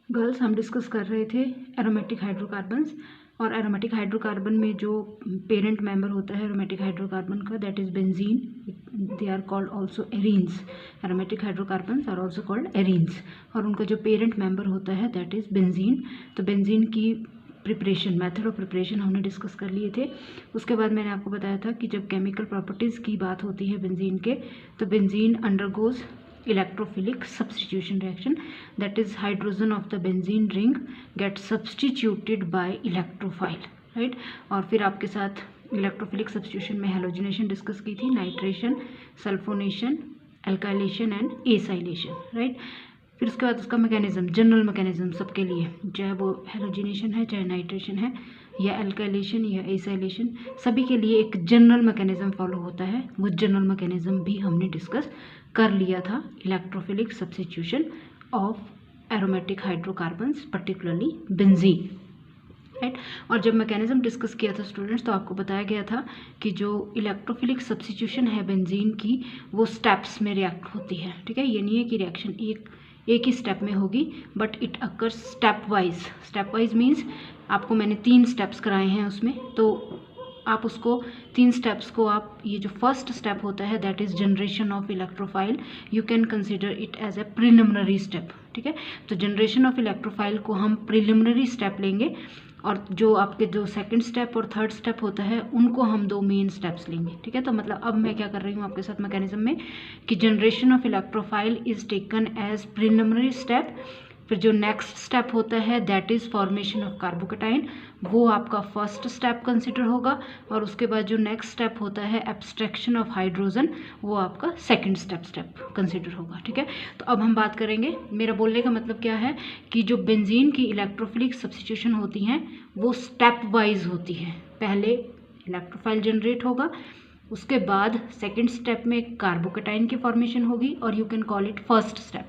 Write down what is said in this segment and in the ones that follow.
Girls, हम discuss कर रहे थे एरोमेटिक हाइड्रोकार्बन्स, और एरोमेटिक हाइड्रोकार्बन में जो पेरेंट मेंबर होता है एरोमेटिक हाइड्रोकार्बन का, that is benzene. They are called also arenes. Aromatic hydrocarbons are also called arenes, और उनका जो पेरेंट मेंबर होता है दैट इज बेंजीन. तो बेंजीन की प्रिपरेशन, मेथड ऑफ प्रिपरेशन हमने डिस्कस कर लिए थे. उसके बाद मैंने आपको बताया था कि जब केमिकल प्रॉपर्टीज़ की बात होती है बेंजीन के, तो benzene undergoes electrophilic substitution reaction, that is hydrogen of the benzene ring gets substituted by electrophile, right. और फिर आपके साथ इलेक्ट्रोफिलिक सब्स्टिट्यूशन में हेलोजिनेशन डिस्कस की थी, nitration, sulphonation, alkylation and acylation, right. फिर उसके बाद उसका मैकेनिज्म, जनरल मैकेनिज्म सबके लिए, चाहे वो हेलोजिनेशन है, चाहे नाइट्रेशन है, या एल्काइलेशन या एसाइलेशन, सभी के लिए एक जनरल मैकेनिज्म फॉलो होता है. वो जनरल मैकेनिज्म भी हमने डिस्कस कर लिया था, electrophilic substitution of aromatic hydrocarbons particularly benzene, right. और जब मैकेनिज्म डिस्कस किया था स्टूडेंट्स, तो आपको बताया गया था कि जो इलेक्ट्रोफिलिक सब्स्टिट्यूशन है बेंजीन की, वो स्टेप्स में रिएक्ट होती है, ठीक है. ये नहीं है कि रिएक्शन एक ही स्टेप में होगी, but it occurs step wise. Step wise means आपको मैंने 3 स्टेप्स कराए हैं उसमें, तो आप उसको 3 स्टेप्स को आप, ये जो फर्स्ट स्टेप होता है that is generation of electrophile, you can consider it as a preliminary step, ठीक है. तो जनरेशन ऑफ इलेक्ट्रोफाइल को हम प्रिलिमिनरी स्टेप लेंगे, और जो आपके जो सेकंड स्टेप और थर्ड स्टेप होता है उनको हम 2 मेन स्टेप्स लेंगे, ठीक है. तो मतलब अब मैं क्या कर रही हूँ आपके साथ मैकेनिज्म में, कि generation of electrophile is taken as preliminary step. फिर जो नेक्स्ट स्टेप होता है that is formation of carbocation, वो आपका फर्स्ट स्टेप कंसिडर होगा. और उसके बाद जो नेक्स्ट स्टेप होता है एब्स्ट्रैक्शन ऑफ हाइड्रोजन, वो आपका सेकंड स्टेप कंसिडर होगा, ठीक है. तो अब हम बात करेंगे, मेरा बोलने का मतलब क्या है कि जो बेंजीन की इलेक्ट्रोफिलिक सब्स्टिट्यूशन होती हैं वो स्टेप वाइज होती है. पहले इलेक्ट्रोफाइल जनरेट होगा, उसके बाद सेकंड स्टेप में कार्बोकेटाइन की फॉर्मेशन होगी, और you can call it first step.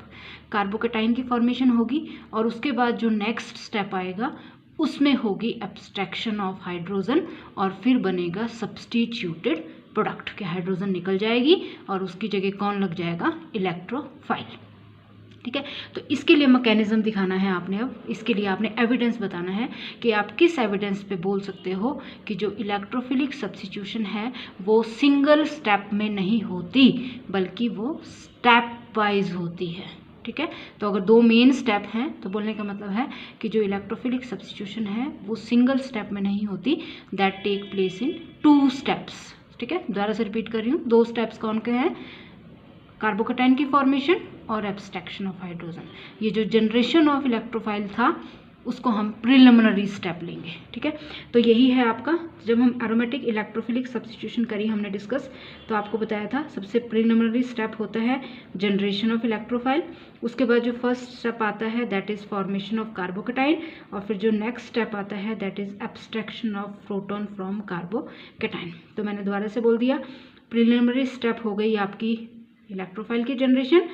Carbocation की फॉर्मेशन होगी, और उसके बाद जो नेक्स्ट स्टेप आएगा उसमें होगी एब्स्ट्रैक्शन ऑफ हाइड्रोजन, और फिर बनेगा सब्स्टिट्यूटेड प्रोडक्ट, कि हाइड्रोजन निकल जाएगी और उसकी जगह कौन लग जाएगा, इलेक्ट्रोफाइल, ठीक है. तो इसके लिए मैकेनिज्म दिखाना है आपने. अब इसके लिए आपने एविडेंस बताना है कि आप किस एविडेंस पे बोल सकते हो कि जो इलेक्ट्रोफिलिक सब्स्टिट्यूशन है वो सिंगल स्टेप में नहीं होती, बल्कि वो स्टेप वाइज होती है, ठीक है. तो अगर 2 मेन स्टेप हैं तो बोलने का मतलब है कि जो इलेक्ट्रोफिलिक सब्स्टिट्यूशन है वो सिंगल स्टेप में नहीं होती, that take place in 2 steps, ठीक है. दोबारा से रिपीट कर रही हूँ, 2 स्टेप्स कौन के हैं, कार्बोकेटाइन की फॉर्मेशन और एब्स्ट्रैक्शन ऑफ हाइड्रोजन. ये जो जनरेशन ऑफ इलेक्ट्रोफाइल था उसको हम प्रिलिमिनरी स्टेप लेंगे, ठीक है. तो यही है आपका, जब हम एरोमेटिक इलेक्ट्रोफिलिक सब्स्टिट्यूशन करी हमने डिस्कस, तो आपको बताया था सबसे प्रिलिमिनरी स्टेप होता है जनरेशन ऑफ इलेक्ट्रोफाइल. उसके बाद जो फर्स्ट स्टेप आता है that is formation of carbocation, और फिर जो नेक्स्ट स्टेप आता है that is abstraction of proton from carbocation. तो मैंने दोबारा से बोल दिया, प्रिलिमिनरी स्टेप हो गई आपकी इलेक्ट्रोफाइल की जनरेशन,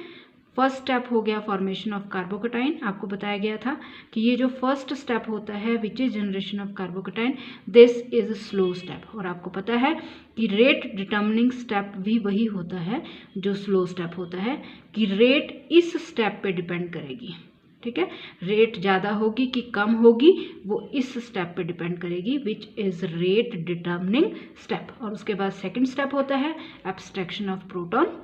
फर्स्ट स्टेप हो गया फॉर्मेशन ऑफ कार्बोकेटाइन. आपको बताया गया था कि ये जो फर्स्ट स्टेप होता है which is generation of carbocation, this is slow step. और आपको पता है कि रेट डिटर्मिनिंग स्टेप भी वही होता है जो स्लो स्टेप होता है, कि रेट इस स्टेप पे डिपेंड करेगी, ठीक है. रेट ज़्यादा होगी कि कम होगी वो इस स्टेप पे डिपेंड करेगी, which is rate determining step. और उसके बाद सेकेंड स्टेप होता है एब्स्ट्रैक्शन ऑफ प्रोटॉन,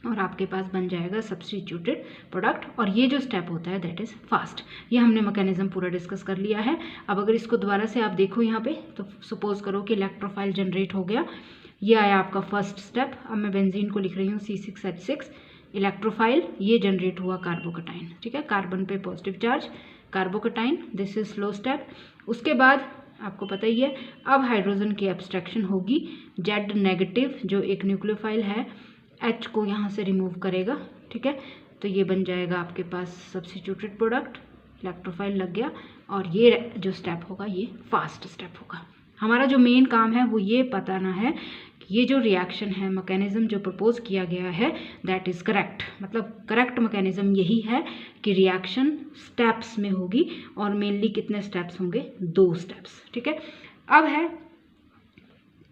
और आपके पास बन जाएगा सब्स्टिट्यूटेड प्रोडक्ट. और ये जो स्टेप होता है दैट इज़ फास्ट. ये हमने मैकेनिज्म पूरा डिस्कस कर लिया है. अब अगर इसको दोबारा से आप देखो यहाँ पे, तो सपोज करो कि इलेक्ट्रोफाइल जनरेट हो गया, ये आया आपका फर्स्ट स्टेप. अब मैं बेंजीन को लिख रही हूँ C6H6. इलेक्ट्रोफाइल, ये जनरेट हुआ कार्बोकेटाइन, ठीक है, कार्बन पे positive charge, carbocation, this is slow step. उसके बाद आपको पता ही है अब हाइड्रोजन की एब्स्ट्रैक्शन होगी. Z नेगेटिव जो एक न्यूक्लियोफाइल है, H को यहाँ से रिमूव करेगा, ठीक है. तो ये बन जाएगा आपके पास सब्स्टिट्यूटेड प्रोडक्ट, इलेक्ट्रोफाइल लग गया. और ये जो स्टेप होगा ये फास्ट स्टेप होगा. हमारा जो मेन काम है वो ये बताना है कि ये जो रिएक्शन है, मैकेनिज्म जो प्रपोज किया गया है दैट इज़ करेक्ट. मतलब करेक्ट मैकेनिज्म यही है कि रिएक्शन स्टेप्स में होगी, और मेनली कितने स्टेप्स होंगे, 2 स्टेप्स, ठीक है. अब है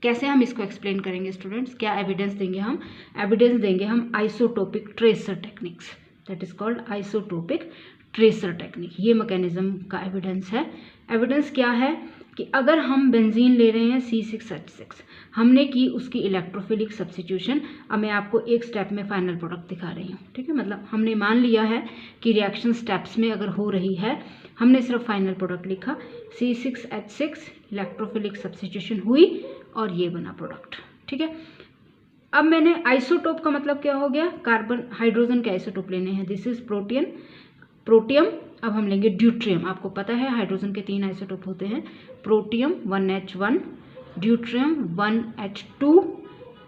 कैसे हम इसको एक्सप्लेन करेंगे स्टूडेंट्स, क्या एविडेंस देंगे हम, एविडेंस देंगे हम isotopic tracer techniques, that is called isotopic tracer technique, ये मैकेनिज्म का एविडेंस है। एविडेंस क्या है कि अगर हम बेंजीन ले रहे हैं C6H6, हमने की उसकी इलेक्ट्रोफिलिक सब्स्टिट्यूशन। अब मैं आपको एक स्टेप में फाइनल प्रोडक्ट दिखा रही हूँ, ठीक है। मतलब हमने मान लिया है कि रिएक्शन स्टेप्स में अगर हो रही है, हमने सिर्फ फाइनल प्रोडक्ट लिखा, C6H6 इलेक्ट्रोफिलिक सब्स्टिट्यूशन हुई और ये बना प्रोडक्ट, ठीक है। अब मैंने आइसोटोप का मतलब क्या हो गया, कार्बन हाइड्रोजन के आइसोटोप लेने हैं। This is protium. अब हम लेंगे ड्यूट्रियम। आपको पता है हाइड्रोजन के 3 आइसोटोप होते हैं, प्रोटियम 1H1, ड्यूट्रियम 1H2,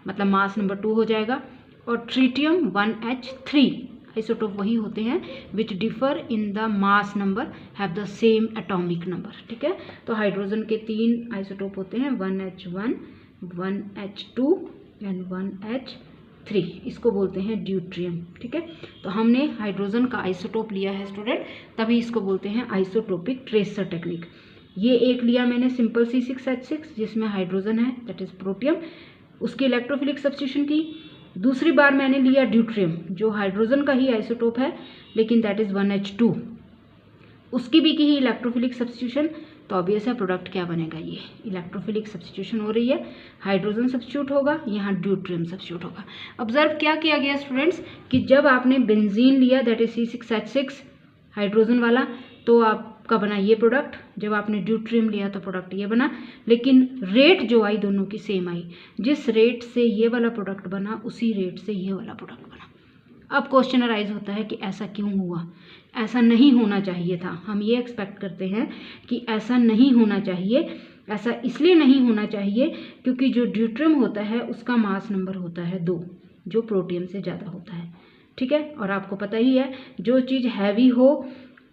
मतलब मास नंबर 2 हो जाएगा, और ट्रीटियम 1H3। आइसोटोप वही होते हैं विच differ in the mass number, have the same atomic number, ठीक है। तो हाइड्रोजन के 3 आइसोटोप होते हैं, 1H1, 1H2 एंड 1H3, इसको बोलते हैं ड्यूट्रियम, ठीक है। तो हमने हाइड्रोजन का आइसोटोप लिया है स्टूडेंट, तभी इसको बोलते हैं आइसोटोपिक ट्रेसर टेक्निक। ये एक लिया मैंने सिंपल C6H6 जिसमें हाइड्रोजन है, दैट इज प्रोटियम, उसकी इलेक्ट्रोफिलिक सब्स्टिट्यूशन की। दूसरी बार मैंने लिया ड्यूट्रियम जो हाइड्रोजन का ही आइसोटोप है लेकिन दैट इज 1H2, उसकी भी की ही इलेक्ट्रोफिलिक सब्स्टिट्यूशन। तो ऑब्वियस है प्रोडक्ट क्या बनेगा, ये इलेक्ट्रोफिलिक सब्स्टिट्यूशन हो रही है, हाइड्रोजन सब्स्टिट्यूट होगा, यहाँ ड्यूट्रियम सब्स्टिट्यूट होगा। ऑब्जर्व क्या किया गया स्टूडेंट्स कि जब आपने बेंजीन लिया दैट इज C6H6 हाइड्रोजन वाला, तो आपका बना ये प्रोडक्ट। जब आपने ड्यूट्रियम लिया तो प्रोडक्ट ये बना, लेकिन रेट जो आई दोनों की सेम आई। जिस रेट से ये वाला प्रोडक्ट बना उसी रेट से ये वाला प्रोडक्ट बना। अब क्वेश्चन अराइज होता है कि ऐसा क्यों हुआ, ऐसा नहीं होना चाहिए था। हम ये एक्सपेक्ट करते हैं कि ऐसा नहीं होना चाहिए। ऐसा इसलिए नहीं होना चाहिए क्योंकि जो ड्यूट्रियम होता है उसका मास नंबर होता है 2, जो प्रोटियम से ज़्यादा होता है, ठीक है। और आपको पता ही है जो चीज़ हैवी हो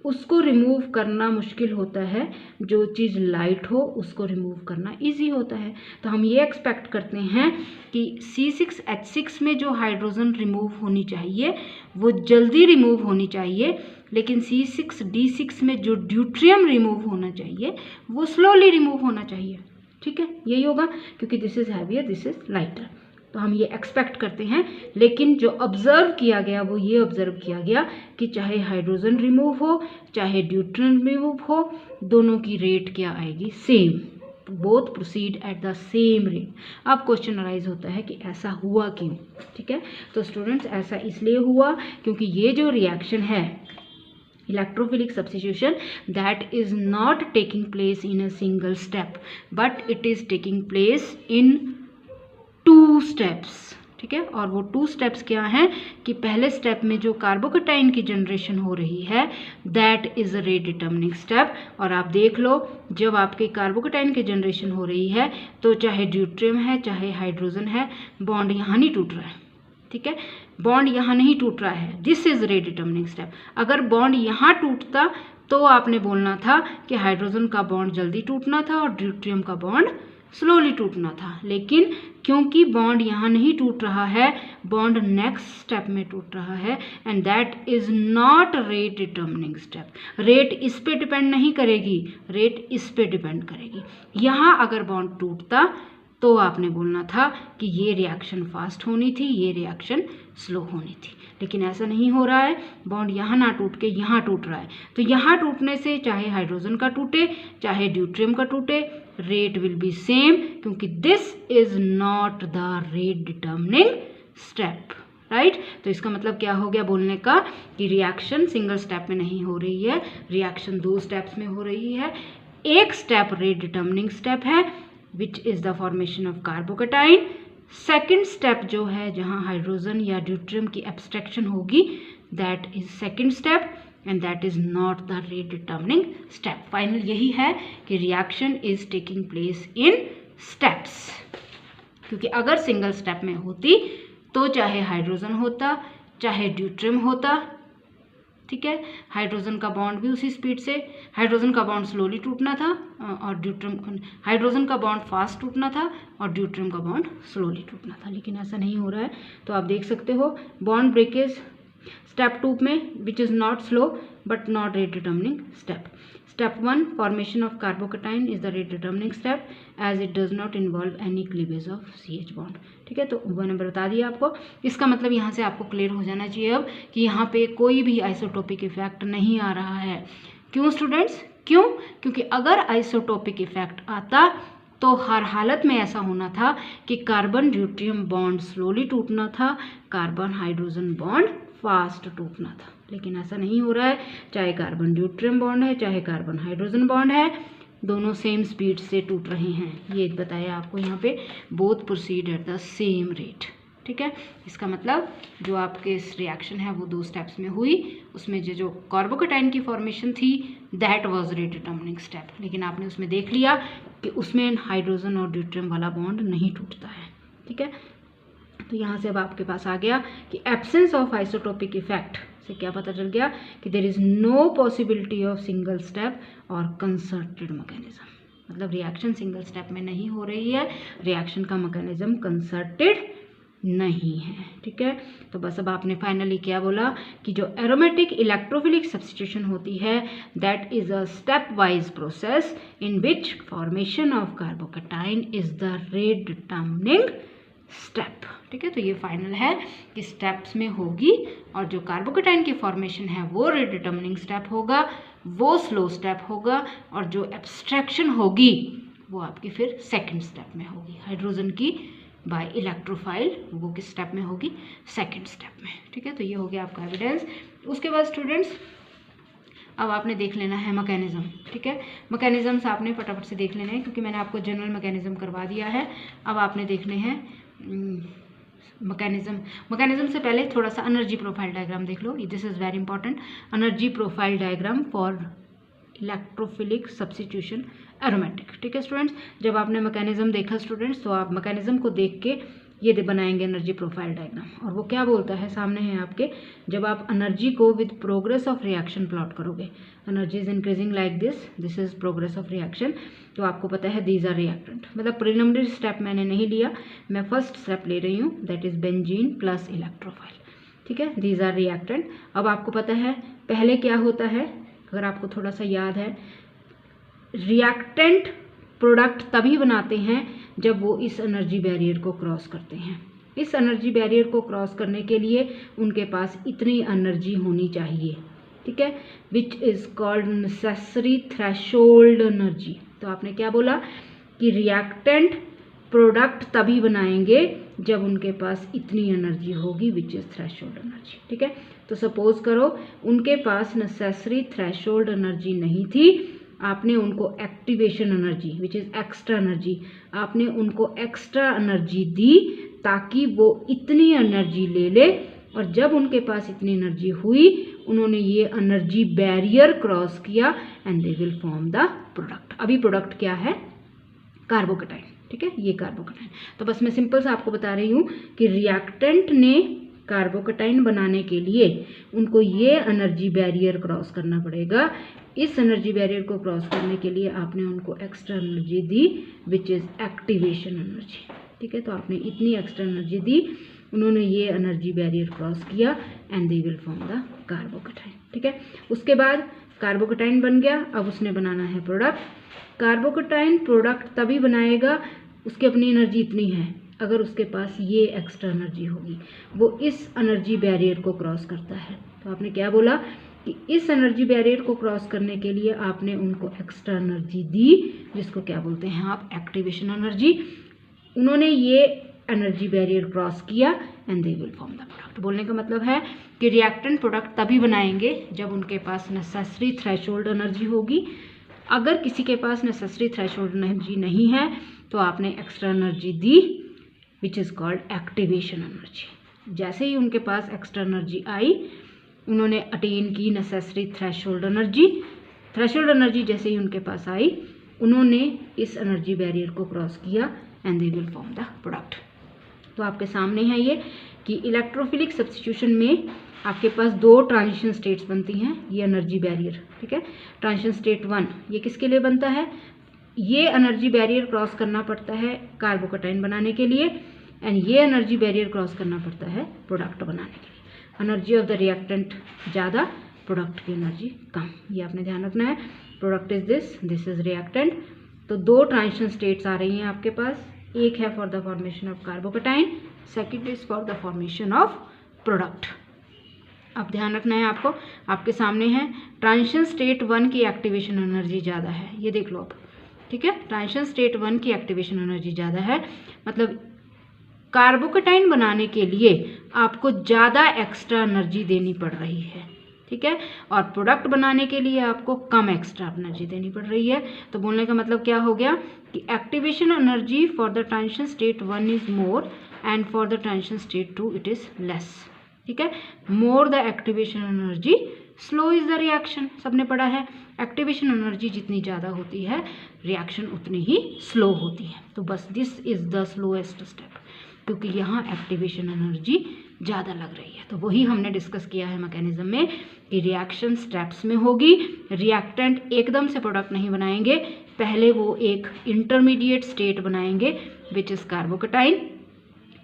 उसको रिमूव करना मुश्किल होता है, जो चीज़ लाइट हो उसको रिमूव करना इजी होता है। तो हम ये एक्सपेक्ट करते हैं कि C6H6 में जो हाइड्रोजन रिमूव होनी चाहिए वो जल्दी रिमूव होनी चाहिए, लेकिन C6D6 में जो ड्यूट्रियम रिमूव होना चाहिए वो स्लोली रिमूव होना चाहिए, ठीक है। यही होगा क्योंकि this is heavier, this is lighter. तो हम ये एक्सपेक्ट करते हैं, लेकिन जो ऑब्जर्व किया गया वो ये ऑब्जर्व किया गया कि चाहे हाइड्रोजन रिमूव हो चाहे ड्यूट्रियम रिमूव हो, दोनों की रेट क्या आएगी, same. Both proceed at the same rate. अब क्वेश्चन अराइज होता है कि ऐसा हुआ क्यों, ठीक है। तो स्टूडेंट्स ऐसा इसलिए हुआ क्योंकि ये जो रिएक्शन है electrophilic substitution, that is not taking place in a single step but it is taking place in 2 steps, ठीक है। और वो 2 स्टेप्स क्या हैं कि पहले स्टेप में जो कार्बोकेटाइन की जनरेशन हो रही है that is a rate determining step. और आप देख लो जब आपके कार्बोकेटाइन की जनरेशन हो रही है तो चाहे ड्यूट्रियम है चाहे हाइड्रोजन है, बॉन्ड यहाँ नहीं टूट रहा है, ठीक है। बॉन्ड यहाँ नहीं टूट रहा है, this is rate determining step. अगर बॉन्ड यहाँ टूटता तो आपने बोलना था कि हाइड्रोजन का बॉन्ड जल्दी टूटना था और ड्यूट्रियम का बॉन्ड स्लोली टूटना था, लेकिन क्योंकि बॉन्ड यहाँ नहीं टूट रहा है, बॉन्ड नेक्स्ट स्टेप में टूट रहा है and that is not rate determining step. Rate इस पे डिपेंड नहीं करेगी, रेट इस पे डिपेंड करेगी। यहाँ अगर बॉन्ड टूटता तो आपने बोलना था कि ये रिएक्शन फास्ट होनी थी, ये रिएक्शन स्लो होनी थी, लेकिन ऐसा नहीं हो रहा है। बॉन्ड यहाँ ना टूट के यहाँ टूट रहा है, तो यहाँ टूटने से चाहे हाइड्रोजन का टूटे चाहे ड्यूट्रियम का टूटे, रेट विल बी सेम क्योंकि this is not the rate determining step, right. तो इसका मतलब क्या हो गया बोलने का कि रिएक्शन सिंगल स्टेप में नहीं हो रही है, रिएक्शन 2 स्टेप्स में हो रही है। एक स्टेप रेट डिटर्मिनिंग स्टेप है which is the formation of carbocation. Second step जो है जहाँ हाइड्रोजन या ड्यूट्रियम की एब्स्ट्रैक्शन होगी that is second step and that is not the rate determining step. Final यही है कि reaction is taking place in steps, क्योंकि अगर सिंगल स्टेप में होती तो चाहे हाइड्रोजन होता चाहे ड्यूट्रियम होता, ठीक है, हाइड्रोजन का बॉन्ड भी उसी स्पीड से, हाइड्रोजन का बॉन्ड स्लोली टूटना था और ड्यूट्रियम, हाइड्रोजन का बॉन्ड फास्ट टूटना था और ड्यूट्रियम का बॉन्ड स्लोली टूटना था, लेकिन ऐसा नहीं हो रहा है। तो आप देख सकते हो बॉन्ड ब्रेकेज स्टेप 2 में which is not slow but not rate determining step. Step 1 formation of carbocation is the rate determining step as it does not involve any cleavage of CH bond. ठीक है, तो वो number बता दिया आपको. इसका मतलब यहाँ से आपको क्लियर हो जाना चाहिए अब कि यहाँ पे कोई भी आइसोटोपिक इफेक्ट नहीं आ रहा है. क्यों स्टूडेंट्स? क्यों? क्योंकि अगर आइसोटोपिक इफेक्ट आता तो हर हालत में ऐसा होना था कि कार्बन ड्यूटेरियम बॉन्ड स्लोली टूटना था, कार्बन हाइड्रोजन बॉन्ड फास्ट टूटना था. लेकिन ऐसा नहीं हो रहा है. चाहे कार्बन ड्यूटेरियम बॉन्ड है चाहे कार्बन हाइड्रोजन बॉन्ड है, दोनों सेम स्पीड से टूट रहे हैं. ये बताया आपको यहाँ पे, both proceed at the same rate. ठीक है, इसका मतलब जो आपके इस रिएक्शन है वो 2 स्टेप्स में हुई. उसमें जो कार्बोकेटाइन की फॉर्मेशन थी that was rate determining step. लेकिन आपने उसमें देख लिया कि उसमें हाइड्रोजन और ड्यूटेरियम वाला बॉन्ड नहीं टूटता है. ठीक है, तो यहाँ से अब आपके पास आ गया कि एब्सेंस ऑफ आइसोटोपिक इफेक्ट से क्या पता चल गया कि there is no possibility of single step और कंसर्टेड मैकेनिज्म. मतलब रिएक्शन सिंगल स्टेप में नहीं हो रही है, रिएक्शन का मैकेनिज्म कंसर्टेड नहीं है. ठीक है, तो बस अब आपने फाइनली क्या बोला कि जो एरोमेटिक इलेक्ट्रोफिलिक सब्स्टिट्यूशन होती है that is a step wise process in which formation of carbocation is the rate determining step. ठीक है, तो ये फाइनल है कि स्टेप्स में होगी और जो कार्बोकेटाइन की फॉर्मेशन है वो रेट डिटर्मिनिंग स्टेप होगा, वो स्लो स्टेप होगा, और जो एब्स्ट्रैक्शन होगी वो आपकी फिर सेकंड स्टेप में होगी. हाइड्रोजन की बाय इलेक्ट्रोफाइल वो किस स्टेप में होगी? सेकंड स्टेप में. ठीक है, तो ये हो गया आपका एविडेंस. उसके बाद स्टूडेंट्स अब आपने देख लेना है मैकेनिज्म. ठीक है, मैकेनिज्म्स आपने फटाफट से देख लेने हैं क्योंकि मैंने आपको जनरल मैकेनिज्म करवा दिया है. अब आपने देखने हैं मैकेनिज्म से पहले थोड़ा सा एनर्जी प्रोफाइल डायग्राम देख लो. This is very important. Energy profile diagram for electrophilic substitution aromatic. ठीक है स्टूडेंट्स, जब आपने मैकेनिज्म देखा स्टूडेंट्स तो आप मैकेनिज्म को देख के ये बनाएंगे एनर्जी प्रोफाइल डायग्राम. और वो क्या बोलता है, सामने है आपके, जब आप एनर्जी को with progress of reaction plot करोगे, energy is increasing like this is progress of reaction. तो आपको पता है दीज आर रिएक्टेंट. मतलब प्रिलिमिनरी स्टेप मैंने नहीं लिया, मैं फर्स्ट स्टेप ले रही हूँ that is benzene plus electrophile. ठीक है, दीज आर रिएक्टेंट. अब आपको पता है पहले क्या होता है, अगर आपको थोड़ा सा याद है, रिएक्टेंट प्रोडक्ट तभी बनाते हैं जब वो इस एनर्जी बैरियर को क्रॉस करते हैं. इस एनर्जी बैरियर को क्रॉस करने के लिए उनके पास इतनी एनर्जी होनी चाहिए. ठीक है, which is called necessary threshold energy. तो आपने क्या बोला कि रिएक्टेंट प्रोडक्ट तभी बनाएंगे जब उनके पास इतनी एनर्जी होगी विच इज़ थ्रेशोल्ड एनर्जी. ठीक है, तो सपोज करो उनके पास नेसेसरी थ्रेशोल्ड एनर्जी नहीं थी, आपने उनको activation energy which is extra energy, आपने उनको एक्स्ट्रा एनर्जी दी ताकि वो इतनी एनर्जी ले ले, और जब उनके पास इतनी एनर्जी हुई उन्होंने ये एनर्जी बैरियर क्रॉस किया and they will form the product. अभी प्रोडक्ट क्या है? कार्बोकेटाइन. ठीक है, ये कार्बोकेटाइन. तो बस मैं सिंपल सा आपको बता रही हूँ कि रिएक्टेंट ने कार्बोकेटाइन बनाने के लिए उनको ये एनर्जी बैरियर क्रॉस करना पड़ेगा. इस एनर्जी बैरियर को क्रॉस करने के लिए आपने उनको extra energy the which is activation energy. ठीक है, तो आपने इतनी एक्स्ट्रा एनर्जी दी, उन्होंने ये एनर्जी बैरियर क्रॉस किया and they will form the carbocation. ठीक है, उसके बाद कार्बोकेटाइन बन गया. अब उसने बनाना है प्रोडक्ट. कार्बोकेटाइन प्रोडक्ट तभी बनाएगा, उसकी अपनी एनर्जी इतनी है, अगर उसके पास ये एक्स्ट्रा एनर्जी होगी, वो इस एनर्जी बैरियर को क्रॉस करता है. तो आपने क्या बोला कि इस एनर्जी बैरियर को क्रॉस करने के लिए आपने उनको एक्स्ट्रा एनर्जी दी, जिसको क्या बोलते हैं आप? Activation energy. उन्होंने ये एनर्जी बैरियर क्रॉस किया and they will form the product. बोलने का मतलब है कि रिएक्टेंट प्रोडक्ट तभी बनाएंगे जब उनके पास नेसेसरी थ्रेशोल्ड एनर्जी होगी. अगर किसी के पास नेसेसरी थ्रेशोल्ड एनर्जी नहीं है तो आपने extra energy the which is called activation energy. जैसे ही उनके पास एक्स्ट्रा एनर्जी आई, उन्होंने अटेन की necessary threshold energy. Threshold energy जैसे ही उनके पास आई, उन्होंने इस एनर्जी बैरियर को क्रॉस किया and they will form the product. तो आपके सामने है ये कि इलेक्ट्रोफिलिक सब्स्टिट्यूशन में आपके पास 2 ट्रांजिशन स्टेट्स बनती हैं. ये एनर्जी बैरियर. ठीक है, ट्रांजिशन स्टेट 1 ये किसके लिए बनता है? ये एनर्जी बैरियर क्रॉस करना पड़ता है कार्बोकेटाइन बनाने के लिए, एंड ये एनर्जी बैरियर क्रॉस करना पड़ता है प्रोडक्ट बनाने के लिए. एनर्जी ऑफ द रिएक्टेंट ज़्यादा, प्रोडक्ट की एनर्जी कम। ये आपने ध्यान रखना है। Product is this is reactant. तो दो ट्रांजिशन स्टेट्स आ रही हैं आपके पास, एक है for the formation of carbocation, second is for the formation of product. अब ध्यान रखना है आपको, आपके सामने है ट्रांजिशन स्टेट 1 की एक्टिवेशन एनर्जी ज़्यादा है, ये देख लो आप, ठीक है। ट्रांजिशन स्टेट 1 की एक्टिवेशन एनर्जी ज़्यादा है, मतलब कार्बोकेटाइन बनाने के लिए आपको ज़्यादा एक्स्ट्रा एनर्जी देनी पड़ रही है, ठीक है। और प्रोडक्ट बनाने के लिए आपको कम एक्स्ट्रा एनर्जी देनी पड़ रही है। तो बोलने का मतलब क्या हो गया कि activation energy for the transition state 1 is more and for the transition state 2 it is less, ठीक है। More the activation energy, slow is the reaction, सबने पढ़ा है। एक्टिवेशन एनर्जी जितनी ज़्यादा होती है रिएक्शन उतनी ही स्लो होती है। तो बस this is the slowest step, क्योंकि यहाँ एक्टिवेशन एनर्जी ज़्यादा लग रही है। तो वही हमने डिस्कस किया है मैकेनिज्म में कि रिएक्शन स्टेप्स में होगी। रिएक्टेंट एकदम से प्रोडक्ट नहीं बनाएंगे, पहले वो एक इंटरमीडिएट स्टेट बनाएंगे विच इज़ कार्बोकेटाइन।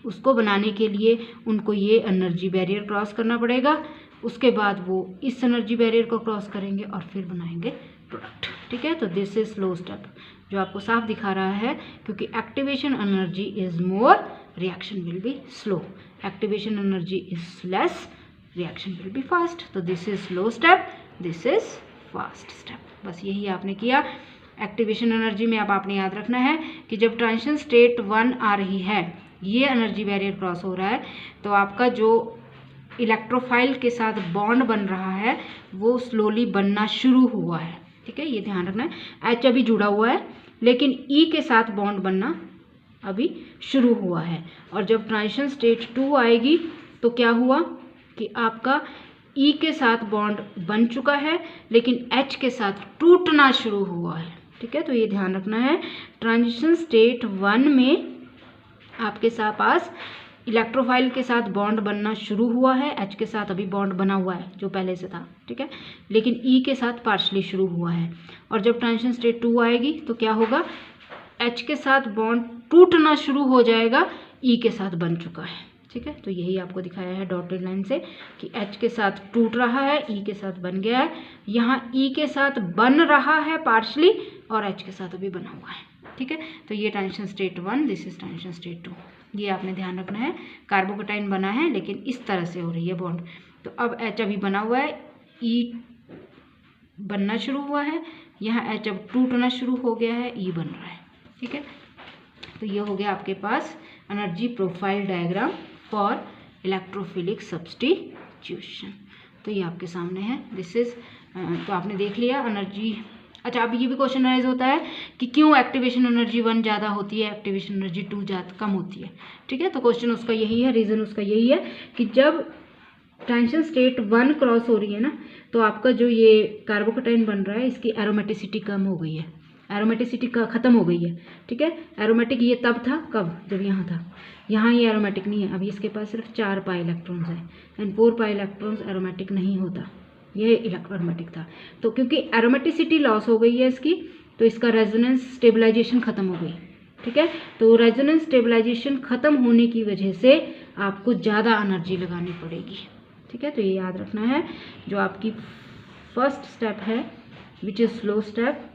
उसको बनाने के लिए उनको ये एनर्जी बैरियर क्रॉस करना पड़ेगा, उसके बाद वो इस एनर्जी बैरियर को क्रॉस करेंगे और फिर बनाएंगे प्रोडक्ट, ठीक है। तो दिस इज स्लो स्टेप, जो आपको साफ दिखा रहा है, क्योंकि activation energy is more, reaction will be slow. Activation energy is less, reaction will be fast. तो this is slow step, this is fast step. बस यही आपने किया। एक्टिवेशन एनर्जी में अब आपने याद रखना है कि जब ट्रांजिशन स्टेट 1 आ रही है, ये एनर्जी बैरियर क्रॉस हो रहा है, तो आपका जो इलेक्ट्रोफाइल के साथ बॉन्ड बन रहा है वो स्लोली बनना शुरू हुआ है, ठीक है। ये ध्यान रखना है। एच अभी जुड़ा हुआ है, लेकिन ई के साथ बॉन्ड बनना अभी शुरू हुआ है। और जब ट्रांजिशन स्टेट 2 आएगी तो क्या हुआ कि आपका ई के साथ बॉन्ड बन चुका है, लेकिन एच के साथ टूटना शुरू हुआ है, ठीक है। तो ये ध्यान रखना है। ट्रांजिशन स्टेट 1 में आपके पास इलेक्ट्रोफाइल के साथ बॉन्ड बनना शुरू हुआ है, एच के साथ अभी बॉन्ड बना हुआ है जो पहले से था, ठीक है, लेकिन ई के साथ पार्शली शुरू हुआ है। और जब ट्रांजिशन स्टेट 2 आएगी तो क्या होगा, एच के साथ बॉन्ड टूटना शुरू हो जाएगा, ई के साथ बन चुका है, ठीक है। तो यही आपको दिखाया है डॉटेड लाइन से कि एच के साथ टूट रहा है, ई के साथ बन गया है। यहाँ ई के साथ बन रहा है पार्शली और एच के साथ अभी बना हुआ है, ठीक है। तो ये transition state 1, this is transition state 2। ये आपने ध्यान रखना है। कार्बोकेटाइन बना है लेकिन इस तरह से हो रही है बॉन्ड। तो अब एच अभी बना हुआ है, ई बनना शुरू हुआ है, यहाँ एच अब टूटना शुरू हो गया है, ई बन रहा है, ठीक है। तो ये हो गया आपके पास energy profile diagram for electrophilic substitution. तो ये आपके सामने है, दिस इज। तो आपने देख लिया एनर्जी। अच्छा, अब ये भी क्वेश्चन राइज होता है कि क्यों एक्टिवेशन एनर्जी 1 ज़्यादा होती है, एक्टिवेशन एनर्जी 2 ज़्यादा कम होती है, ठीक है। तो क्वेश्चन उसका यही है, रीज़न उसका यही है कि जब ट्रांजिशन स्टेट 1 क्रॉस हो रही है ना, तो आपका जो ये कार्बोकेटाइन बन रहा है इसकी एरोमेटिसिटी कम हो गई है, एरोमेटिसिटी ख़त्म हो गई है, ठीक है। एरोमेटिक ये तब था कब, जब यहाँ था, यहाँ ये एरोमेटिक नहीं है। अभी इसके पास सिर्फ 4 पाई इलेक्ट्रॉन्स हैं एंड 4 पाई इलेक्ट्रॉन्स एरोमेटिक नहीं होता, ये इलेक्ट्रोमेटिक था। तो क्योंकि एरोमेटिसिटी लॉस हो गई है इसकी, तो इसका रेजोनेंस स्टेबलाइजेशन ख़त्म हो गई, ठीक है। तो रेजोनेंस स्टेबलाइजेशन ख़त्म होने की वजह से आपको ज़्यादा एनर्जी लगानी पड़ेगी, ठीक है। तो ये याद रखना है। जो आपकी फर्स्ट स्टेप है विच इज़ स्लो स्टेप,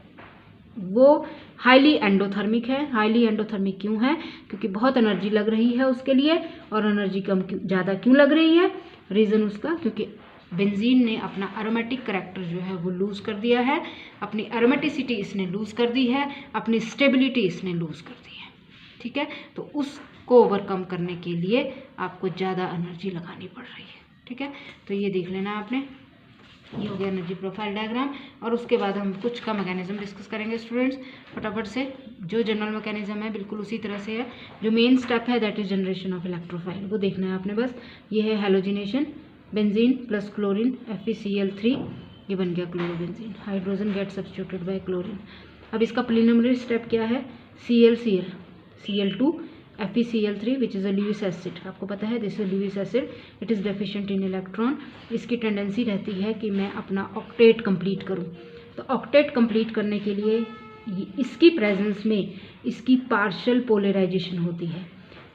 वो हाईली एंडोथर्मिक है। हाईली एंडोथर्मिक क्यों है, क्योंकि बहुत एनर्जी लग रही है उसके लिए, और एनर्जी कम ज़्यादा क्यों लग रही है, रीज़न उसका क्योंकि बेंजीन ने अपना एरोमेटिक करैक्टर जो है वो लूज़ कर दिया है, अपनी एरोमेटिसिटी इसने लूज़ कर दी है, अपनी स्टेबिलिटी इसने लूज़ कर दी है, ठीक है। तो उसको ओवरकम करने के लिए आपको ज़्यादा एनर्जी लगानी पड़ रही है, ठीक है। तो ये देख लेना आपने, ये हो गया एनर्जी प्रोफाइल डायग्राम। और उसके बाद हम कुछ का मैकेनिज्म डिस्कस करेंगे स्टूडेंट्स फटाफट से। जो जनरल मैकेनिज्म है बिल्कुल उसी तरह से है। जो मेन स्टेप है that is generation of electrophile, वो देखना है आपने बस। ये है halogenation, benzene plus chlorine FeCl3, ये बन गया chlorobenzene. Hydrogen get substituted by chlorine. अब इसका प्रीलिमिनरी स्टेप क्या है, ClCl, Cl2 FeCl3 which is a Lewis acid. आपको पता है this is Lewis acid, it is deficient in electron. इसकी टेंडेंसी रहती है कि मैं अपना ऑक्टेट कंप्लीट करूं। तो ऑक्टेट कंप्लीट करने के लिए इसकी प्रेजेंस में इसकी पार्शियल पोलराइजेशन होती है।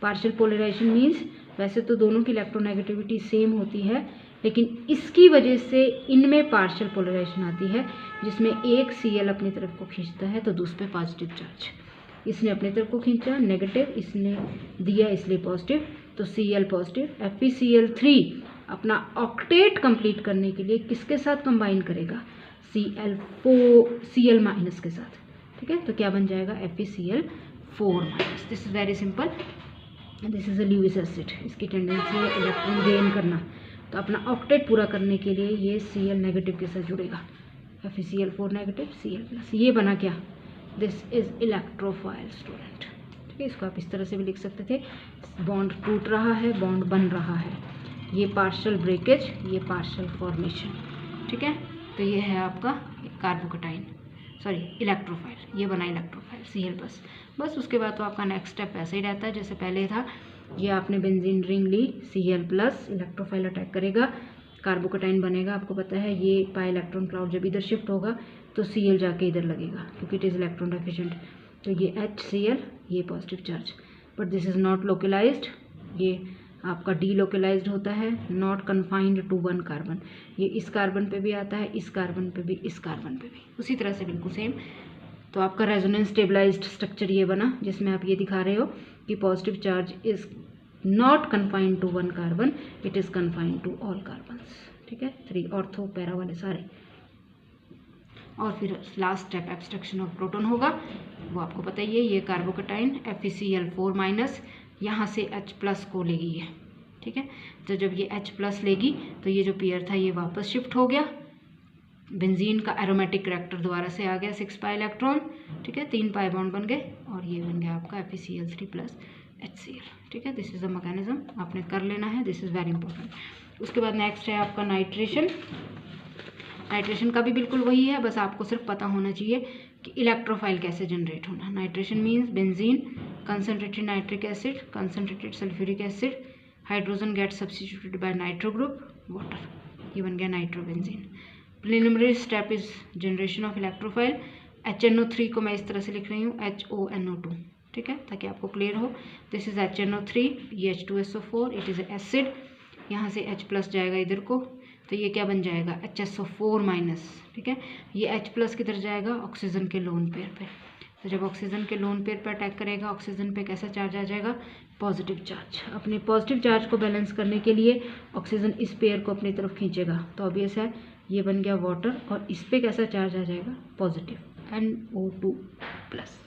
पार्शियल पोलराइजेशन मीन्स वैसे तो दोनों की इलेक्ट्रोनेगेटिविटी सेम होती है, लेकिन इसकी वजह से इनमें पार्शियल पोलराइजेशन आती है, जिसमें एक Cl अपनी तरफ को खींचता है तो दूसरे पे पॉजिटिव चार्ज, इसने अपनी तरफ को खींचा नेगेटिव, इसने दिया इसलिए पॉजिटिव, तो Cl पॉजिटिव। FeCl3 अपना ऑक्टेट कंप्लीट करने के लिए किसके साथ कंबाइन करेगा, Cl माइनस के साथ, ठीक है। तो क्या बन जाएगा FeCl4 minus. This is very simple, this is a Lewis acid, इसकी टेंडेंसी है इलेक्ट्रॉन गेन करना, तो अपना ऑक्टेट पूरा करने के लिए ये Cl नेगेटिव के साथ जुड़ेगा, FeCl4 नेगेटिव Cl प्लस, ये बना क्या, दिस इज इलेक्ट्रोफाइल स्टूडेंट, ठीक है। इसको आप इस तरह से भी लिख सकते थे, बॉन्ड टूट रहा है, बॉन्ड बन रहा है, ये पार्शियल ब्रेकेज, ये पार्शियल फॉर्मेशन, ठीक है। तो ये है आपका कार्बोकेटाइन, सॉरी इलेक्ट्रोफाइल, ये बना इलेक्ट्रोफाइल Cl प्लस। बस उसके बाद तो आपका नेक्स्ट स्टेप ऐसे ही रहता है जैसे पहले था, ये आपने बेंजीन रिंग ली, Cl प्लस इलेक्ट्रोफाइल अटैक करेगा, कार्बोकेटाइन बनेगा, आपको पता है ये पाई इलेक्ट्रॉन क्लाउड जब इधर शिफ्ट होगा तो Cl जाके इधर लगेगा क्योंकि इट इज़ इलेक्ट्रॉन डेफिशिएंट, तो ये HCl, ये positive charge, but this is not localized, ये आपका डीलोकलाइज्ड होता है, not confined to one carbon, ये इस कार्बन पे भी आता है, इस कार्बन पे भी, इस कार्बन पे भी, उसी तरह से बिल्कुल सेम। तो आपका रेजोनेंस स्टेबलाइज्ड स्ट्रक्चर ये बना, जिसमें आप ये दिखा रहे हो कि positive charge is not confined to one carbon, it is confined to all carbons, ठीक है। 3 ऑर्थो पैरा वाले सारे। और फिर last step abstraction of proton होगा, वो आपको पता ही है, ये कार्बोकेटाइन FeCl4 माइनस यहाँ से H प्लस को लेगी है, ठीक है। तो जब ये H प्लस लेगी तो ये जो पेयर था ये वापस शिफ्ट हो गया, बेंजीन का एरोमेटिक करैक्टर दोबारा से आ गया 6 पाई इलेक्ट्रॉन, ठीक है, 3 पाई बॉन्ड बन गए और ये बन गया आपका FeCl3 प्लस HCl, ठीक है। दिस इज द मैकेनिज्म, आपने कर लेना है, दिस इज वेरी इंपॉर्टेंट। उसके बाद नेक्स्ट है आपका नाइट्रेशन। नाइट्रेशन का भी बिल्कुल वही है, बस आपको सिर्फ पता होना चाहिए कि इलेक्ट्रोफाइल कैसे जनरेट होना। Nitration means benzene, concentrated nitric acid, concentrated sulphuric acid, hydrogen get substituted by nitro group, water, ये बन गया nitrobenzene. Preliminary step is generation of electrophile. HNO3 को मैं इस तरह से लिख रही हूँ HONO2, ठीक है, ताकि आपको क्लियर हो। दिस इज HNO3, ये H2SO4, इट इज़ एसिड, यहाँ से H प्लस जाएगा इधर को, तो ये क्या बन जाएगा HSO4 माइनस, ठीक है। ये H प्लस किधर जाएगा, ऑक्सीजन के लोन पेयर पे, तो जब ऑक्सीजन के लोन पेयर पर अटैक करेगा, ऑक्सीजन पे कैसा चार्ज आ जाएगा, पॉजिटिव चार्ज। अपने पॉजिटिव चार्ज को बैलेंस करने के लिए ऑक्सीजन इस पेयर को अपनी तरफ खींचेगा, तो ऑब्वियस है ये बन गया वाटर, और इस पे कैसा चार्ज आ जाएगा, पॉजिटिव, NO2 प्लस,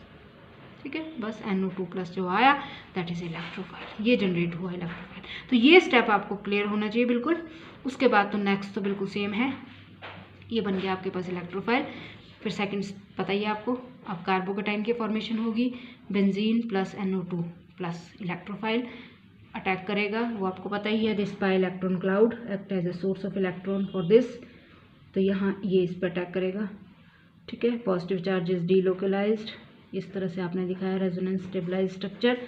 ठीक है। बस NO2 प्लस जो आया दैट इज इलेक्ट्रोफाइल, ये जनरेट हुआ इलेक्ट्रोफाइल। तो ये स्टेप आपको क्लियर होना चाहिए बिल्कुल। उसके बाद तो नेक्स्ट तो बिल्कुल सेम है, ये बन गया आपके पास इलेक्ट्रोफाइल। फिर सेकंड पता ही है आपको, अब कार्बोकेटाइन की फॉर्मेशन होगी, benzene plus NO2 plus electrophile attack करेगा, वो आपको पता ही है, this pi electron cloud act as a source of electron for this, तो यहाँ ये इस पर अटैक करेगा, ठीक है। पॉजिटिव चार्ज इज डीलोकलाइज्ड, इस तरह से आपने दिखाया रेजोनेंस स्टेबलाइज्ड स्ट्रक्चर,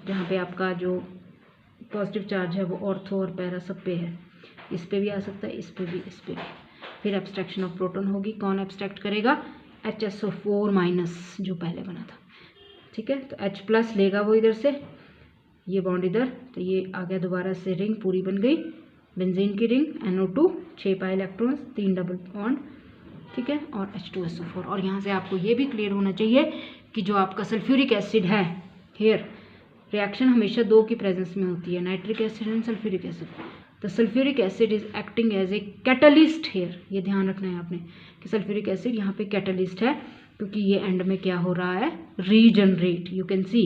जहाँ पे आपका जो पॉजिटिव चार्ज है वो ऑर्थो और पैरा सब पे है, इस पे भी आ सकता है, इस पे भी, इस पे भी। फिर एब्स्ट्रैक्शन ऑफ प्रोटॉन होगी, कौन एब्स्ट्रैक्ट करेगा, HSO4 माइनस जो पहले बना था, ठीक है। तो H प्लस लेगा वो इधर से, ये बॉन्ड इधर, तो ये आ गया दोबारा से रिंग पूरी बन गई, बेंजीन की ring, NO2, 6 pi electrons, 3 double bond, ठीक है, और H2SO4। और यहाँ से आपको ये भी क्लियर होना चाहिए कि जो आपका सल्फ्यूरिक एसिड है, हेयर रिएक्शन हमेशा 2 की प्रेजेंस में होती है, nitric acid and sulphuric acid. तो sulphuric acid is acting as a catalyst here, ये ध्यान रखना है आपने कि सल्फ्यूरिक एसिड यहाँ पे कैटलिस्ट है, क्योंकि ये एंड में क्या हो रहा है, regenerate, you can see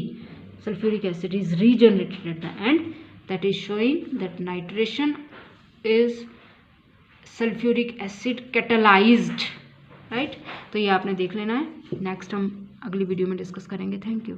sulfuric acid is regenerated at the end, that is showing that nitration is sulfuric acid catalyzed, right। तो ये आपने देख लेना है, नेक्स्ट हम अगली वीडियो में डिस्कस करेंगे। Thank you.